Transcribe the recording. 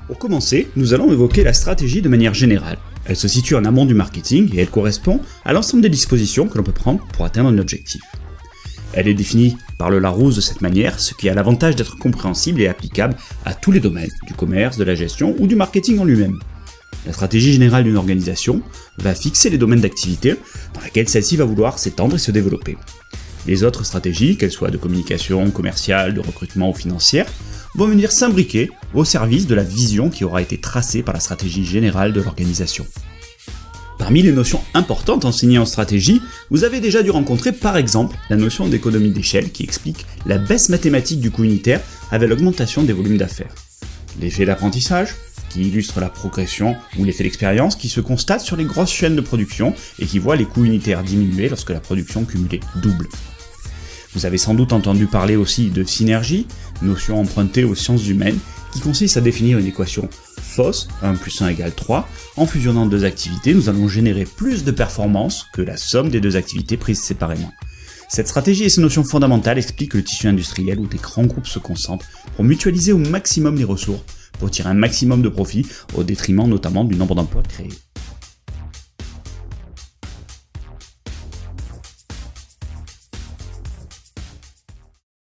Pour commencer, nous allons évoquer la stratégie de manière générale. Elle se situe en amont du marketing et elle correspond à l'ensemble des dispositions que l'on peut prendre pour atteindre un objectif. Elle est définie par le Larousse de cette manière, ce qui a l'avantage d'être compréhensible et applicable à tous les domaines, du commerce, de la gestion ou du marketing en lui-même. La stratégie générale d'une organisation va fixer les domaines d'activité dans lesquels celle-ci va vouloir s'étendre et se développer. Les autres stratégies, qu'elles soient de communication, commerciale, de recrutement ou financière, vont venir s'imbriquer au service de la vision qui aura été tracée par la stratégie générale de l'organisation. Parmi les notions importantes enseignées en stratégie, vous avez déjà dû rencontrer par exemple la notion d'économie d'échelle qui explique la baisse mathématique du coût unitaire avec l'augmentation des volumes d'affaires. L'effet d'apprentissage, qui illustre la progression ou l'effet d'expérience qui se constate sur les grosses chaînes de production et qui voit les coûts unitaires diminuer lorsque la production cumulée double. Vous avez sans doute entendu parler aussi de synergie, notion empruntée aux sciences humaines, qui consiste à définir une équation fausse, 1 plus 1 égale 3, en fusionnant deux activités, nous allons générer plus de performance que la somme des deux activités prises séparément. Cette stratégie et ces notions fondamentales expliquent le tissu industriel où des grands groupes se concentrent pour mutualiser au maximum les ressources, pour tirer un maximum de profit, au détriment notamment du nombre d'emplois créés.